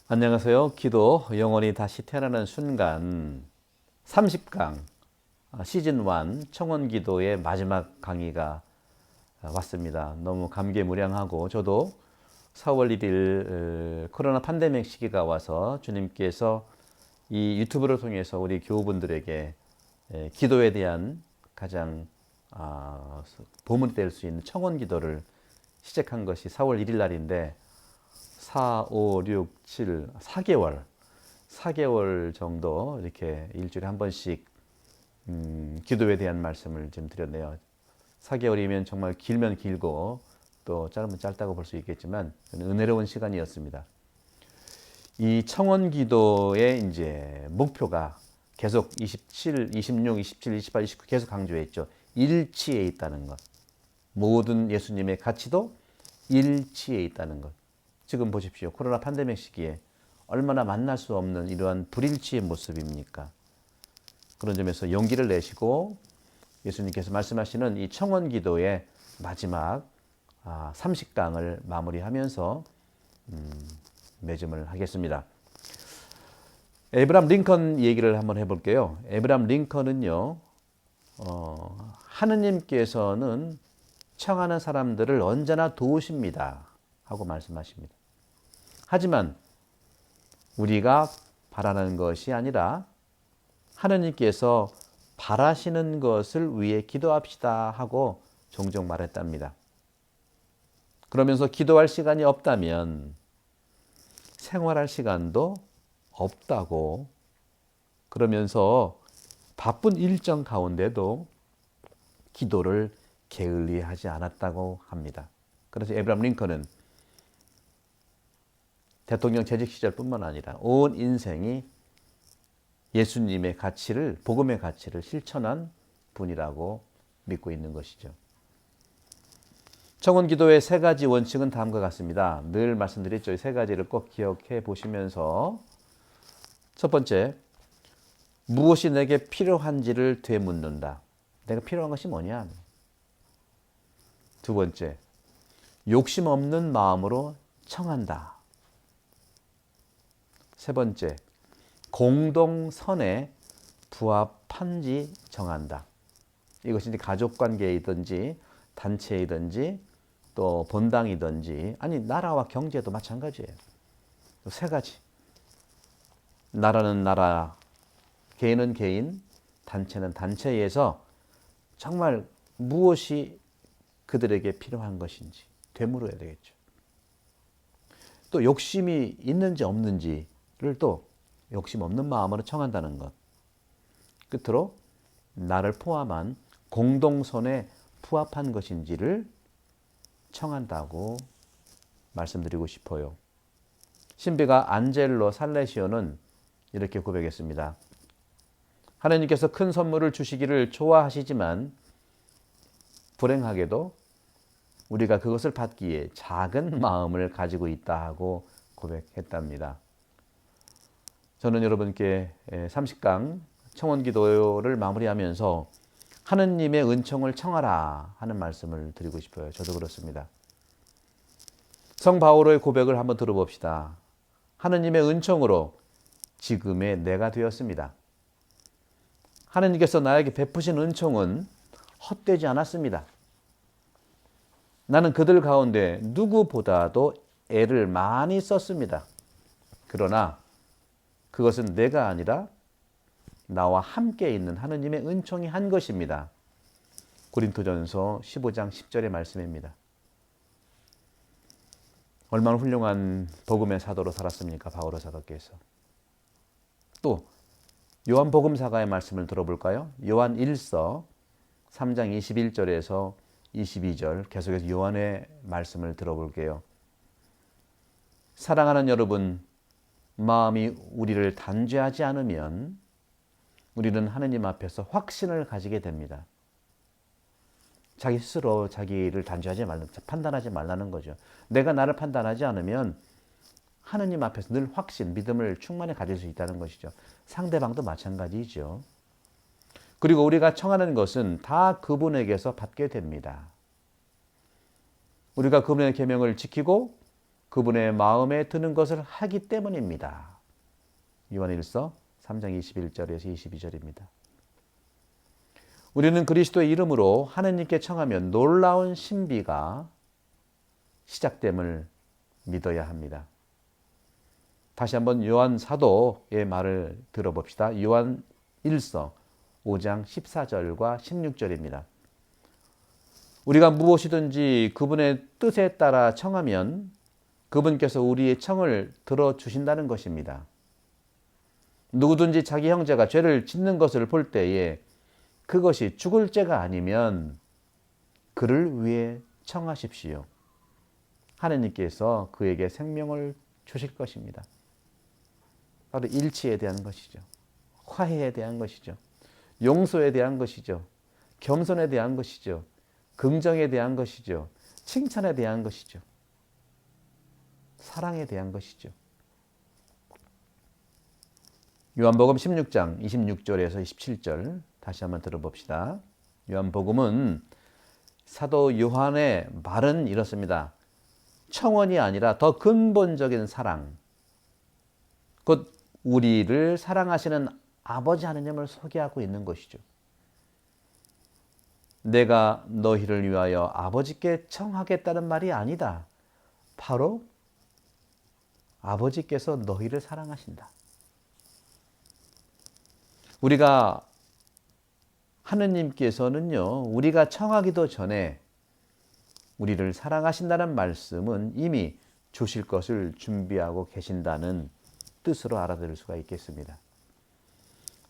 안녕하세요. 기도 영원히 다시 태어나는 순간 30강 시즌 1 청원 기도의 마지막 강의가 왔습니다. 너무 감개무량하고 저도 4월 1일 코로나 팬데믹 시기가 와서 주님께서 이 유튜브를 통해서 우리 교우분들에게 기도에 대한 가장 도움이 될 수 있는 청원 기도를 시작한 것이 4월 1일 날인데 4, 5, 6, 7, 4개월 정도 이렇게 일주일에 한 번씩 기도에 대한 말씀을 좀 드렸네요. 4개월이면 정말 길면 길고 또 짧으면 짧다고 볼 수 있겠지만 은혜로운 시간이었습니다. 이 청원 기도의 이제 목표가 계속 27, 26, 27, 28, 29 계속 강조했죠. 일치에 있다는 것. 모든 예수님의 가치도 일치에 있다는 것. 지금 보십시오. 코로나 팬데믹 시기에 얼마나 만날 수 없는 이러한 불일치의 모습입니까? 그런 점에서 용기를 내시고 예수님께서 말씀하시는 이 청원 기도의 마지막 30강을 마무리하면서 매점을 하겠습니다. 에브람 링컨 얘기를 한번 해볼게요. 에브람 링컨은요, 하느님께서는 청하는 사람들을 언제나 도우십니다 하고 말씀하십니다. 하지만 우리가 바라는 것이 아니라 하느님께서 바라시는 것을 위해 기도합시다 하고 종종 말했답니다. 그러면서 기도할 시간이 없다면 생활할 시간도 없다고, 그러면서 바쁜 일정 가운데도 기도를 게을리하지 않았다고 합니다. 그래서 에브람 링컨은 대통령 재직 시절뿐만 아니라 온 인생이 예수님의 가치를, 복음의 가치를 실천한 분이라고 믿고 있는 것이죠. 청원 기도의 세 가지 원칙은 다음과 같습니다. 늘 말씀드렸죠. 이 세 가지를 꼭 기억해 보시면서 첫 번째, 무엇이 내게 필요한지를 되묻는다. 내가 필요한 것이 뭐냐? 두 번째, 욕심 없는 마음으로 청한다. 세 번째, 공동선에 부합한지 정한다. 이것이 이제 가족관계이든지 단체이든지 또 본당이든지 아니 나라와 경제도 마찬가지예요. 세 가지. 나라는 나라, 개인은 개인, 단체는 단체에서 정말 무엇이 그들에게 필요한 것인지 되물어야 되겠죠. 또 욕심이 있는지 없는지를 또 욕심 없는 마음으로 청한다는 것. 끝으로 나를 포함한 공동선에 부합한 것인지를 청한다고 말씀드리고 싶어요. 신비가 안젤로 살레시오는 이렇게 고백했습니다. 하나님께서 큰 선물을 주시기를 좋아하시지만 불행하게도 우리가 그것을 받기에 작은 마음을 가지고 있다 하고 고백했답니다. 저는 여러분께 30강 청원 기도를 마무리하면서 하느님의 은총을 청하라 하는 말씀을 드리고 싶어요. 저도 그렇습니다. 성 바오로의 고백을 한번 들어봅시다. 하느님의 은총으로 지금의 내가 되었습니다. 하느님께서 나에게 베푸신 은총은 헛되지 않았습니다. 나는 그들 가운데 누구보다도 애를 많이 썼습니다. 그러나 그것은 내가 아니라 나와 함께 있는 하느님의 은총이 한 것입니다. 고린토전서 15장 10절의 말씀입니다. 얼마나 훌륭한 복음의 사도로 살았습니까? 바오로 사도께서. 또 요한복음사가의 말씀을 들어볼까요? 요한 1서 3장 21절에서 22절 계속해서 요한의 말씀을 들어볼게요. 사랑하는 여러분, 마음이 우리를 단죄하지 않으면 우리는 하느님 앞에서 확신을 가지게 됩니다. 자기 스스로 자기를 단죄하지 말라, 판단하지 말라는 거죠. 내가 나를 판단하지 않으면 하느님 앞에서 늘 확신, 믿음을 충만히 가질 수 있다는 것이죠. 상대방도 마찬가지죠. 그리고 우리가 청하는 것은 다 그분에게서 받게 됩니다. 우리가 그분의 계명을 지키고 그분의 마음에 드는 것을 하기 때문입니다. 요한일서 3장 21절에서 22절입니다. 우리는 그리스도의 이름으로 하느님께 청하면 놀라운 신비가 시작됨을 믿어야 합니다. 다시 한번 요한 사도의 말을 들어봅시다. 요한 1서 5장 14절과 16절입니다. 우리가 무엇이든지 그분의 뜻에 따라 청하면 그분께서 우리의 청을 들어주신다는 것입니다. 누구든지 자기 형제가 죄를 짓는 것을 볼 때에 그것이 죽을 죄가 아니면 그를 위해 청하십시오. 하느님께서 그에게 생명을 주실 것입니다. 바로 일치에 대한 것이죠. 화해에 대한 것이죠. 용서에 대한 것이죠. 겸손에 대한 것이죠. 긍정에 대한 것이죠. 칭찬에 대한 것이죠. 사랑에 대한 것이죠. 요한복음 16장 26절에서 27절 다시 한번 들어봅시다. 요한복음은 사도 요한의 말은 이렇습니다. 청원이 아니라 더 근본적인 사랑, 곧 우리를 사랑하시는 아버지 하느님을 소개하고 있는 것이죠. 내가 너희를 위하여 아버지께 청하겠다는 말이 아니다. 바로 아버지께서 너희를 사랑하신다. 우리가 하느님께서는요, 우리가 청하기도 전에 우리를 사랑하신다는 말씀은 이미 주실 것을 준비하고 계신다는 뜻으로 알아들을 수가 있겠습니다.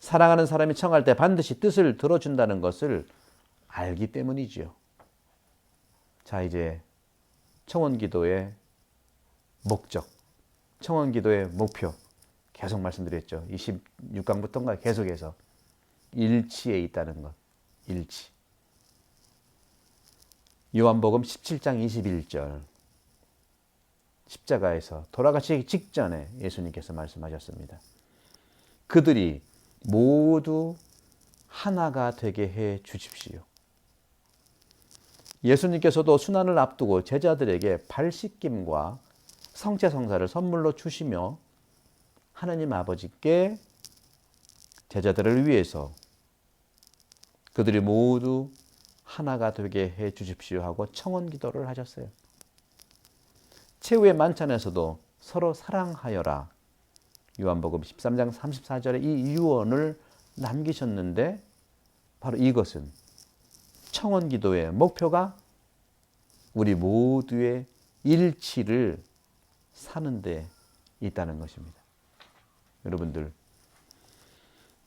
사랑하는 사람이 청할 때 반드시 뜻을 들어준다는 것을 알기 때문이지요. 자, 이제 청원기도의 목적, 청원기도의 목표 계속 말씀드렸죠. 26강부터인가 계속해서 일치에 있다는 것, 일치. 요한복음 17장 21절 십자가에서 돌아가시기 직전에 예수님께서 말씀하셨습니다. 그들이 모두 하나가 되게 해 주십시오. 예수님께서도 순환을 앞두고 제자들에게 발 씻김과 성체성사를 선물로 주시며 하나님 아버지께 제자들을 위해서 그들이 모두 하나가 되게 해 주십시오 하고 청원 기도를 하셨어요. 최후의 만찬에서도 서로 사랑하여라. 요한복음 13장 34절에 이 유언을 남기셨는데 바로 이것은 청원 기도의 목표가 우리 모두의 일치를 사는 데 있다는 것입니다. 여러분들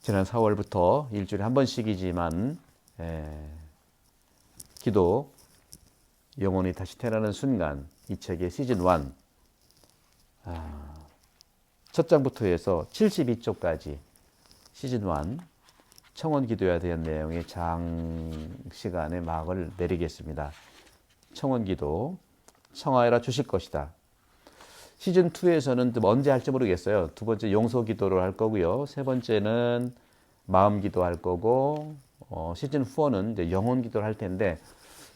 지난 4월부터 일주일에 한 번씩이지만 기도 영혼이 다시 태어나는 순간 이 책의 시즌 1 첫 장부터 해서 72쪽까지 시즌 1 청원 기도에 대한 내용의 장시간의 막을 내리겠습니다. 청원 기도 청하여라 주실 것이다. 시즌 2에서는 언제 할지 모르겠어요. 두 번째 용서 기도를 할 거고요. 세 번째는 마음 기도 할 거고 시즌 4는 이제 영혼 기도를 할 텐데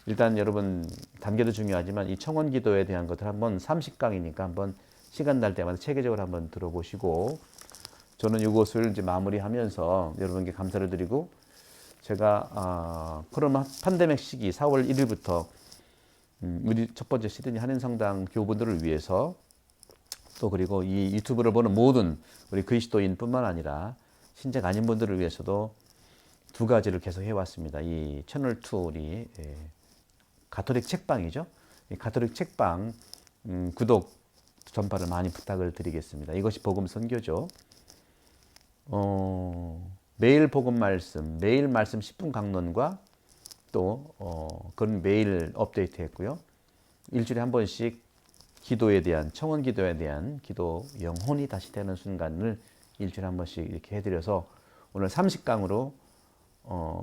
일단 여러분 단계도 중요하지만 이 청원 기도에 대한 것들 한번 30강이니까 한번 시간 날 때마다 체계적으로 한번 들어보시고 저는 이것을 이제 마무리하면서 여러분께 감사를 드리고 제가 코로나 팬데믹 시기 4월 1일부터 우리 첫 번째 시드니 한인성당 교우분들을 위해서 또 그리고 이 유튜브를 보는 모든 우리 그리스도인뿐만 아니라 신자가 아닌 분들을 위해서도 두 가지를 계속 해왔습니다. 이 채널 2 우리 가톨릭 책방이죠. 이 가톨릭 책방 구독 전파를 많이 부탁을 드리겠습니다. 이것이 복음 선교죠. 매일 복음 말씀, 매일 말씀 10분 강론과 또 그런 매일 업데이트 했고요. 일주일에 한 번씩 기도에 대한 청원 기도에 대한 기도 영혼이 다시 되는 순간을 일주일에 한 번씩 이렇게 해드려서 오늘 30강으로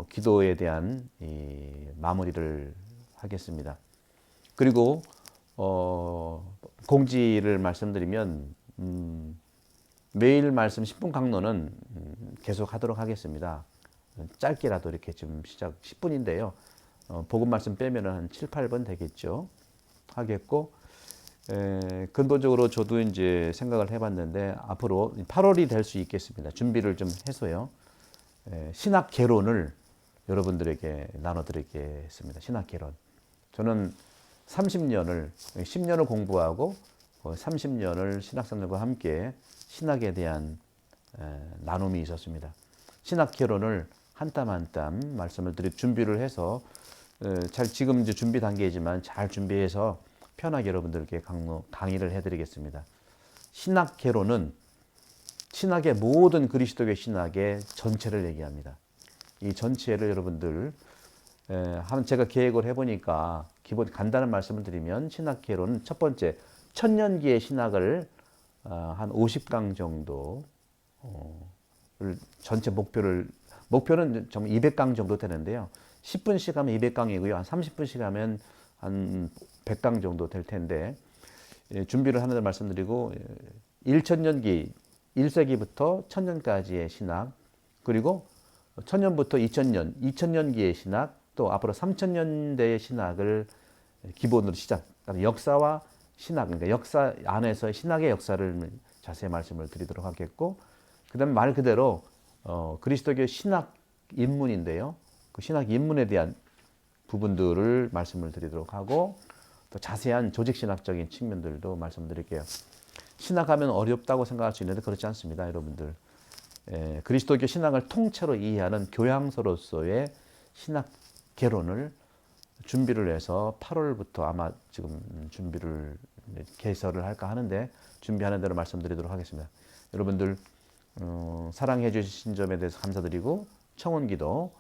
기도에 대한 이 마무리를 하겠습니다. 그리고 공지를 말씀드리면 매일 말씀 10분 강론은 계속 하도록 하겠습니다. 짧게라도 이렇게 좀 시작 10분인데요. 복음 말씀 빼면 한 7, 8번 되겠죠. 하겠고 근본적으로 저도 이제 생각을 해봤는데 앞으로 8월이 될 수 있겠습니다. 준비를 좀 해서요. 신학 개론을 여러분들에게 나눠드리겠습니다. 신학 개론. 저는 30년을 10년을 공부하고 30년을 신학생들과 함께 신학에 대한 나눔이 있었습니다. 신학 개론을 한 땀 한 땀 말씀을 드릴 준비를 해서 잘 지금 이제 준비 단계이지만 잘 준비해서 편하게 여러분들께 강의를 해드리겠습니다. 신학 개론은 신학의 모든 그리스도교 신학의 전체를 얘기합니다. 이 전체를 여러분들 제가 계획을 해보니까 기본 간단한 말씀을 드리면 신학 개론은 첫 번째 천년기의 신학을 한 50강 정도 전체 목표는 좀 200강 정도 되는데요. 10분씩 하면 200강이고요. 한 30분씩 하면 한 100강 정도 될 텐데 준비를 하는데 말씀드리고 1천년기 1세기부터 1000년까지의 신학, 그리고 1000년부터 2000년, 2000년기의 신학, 또 앞으로 3000년대의 신학을 기본으로 역사와 신학, 그러니까 역사 안에서 신학의 역사를 자세히 말씀을 드리도록 하겠고, 그 다음에 말 그대로 그리스도교 신학 입문인데요. 그 신학 입문에 대한 부분들을 말씀을 드리도록 하고, 또 자세한 조직신학적인 측면들도 말씀드릴게요. 신학하면 어렵다고 생각할 수 있는데 그렇지 않습니다, 여러분들. 그리스도교 신학을 통째로 이해하는 교양서로서의 신학 개론을 준비를 해서 8월부터 아마 지금 준비를 개설을 할까 하는데 준비하는 대로 말씀드리도록 하겠습니다. 여러분들 사랑해 주신 점에 대해서 감사드리고 청원기도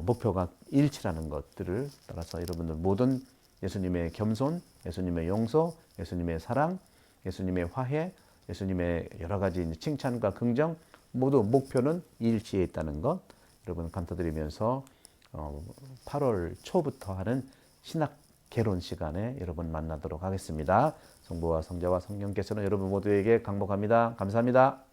목표가 일치라는 것들을 따라서 여러분들 모든 예수님의 겸손, 예수님의 용서, 예수님의 사랑, 예수님의 화해, 예수님의 여러 가지 칭찬과 긍정 모두 목표는 일치해 있다는 것 여러분 감사드리면서 8월 초부터 하는 신학 개론 시간에 여러분 만나도록 하겠습니다. 성부와 성자와 성령께서는 여러분 모두에게 강복합니다. 감사합니다.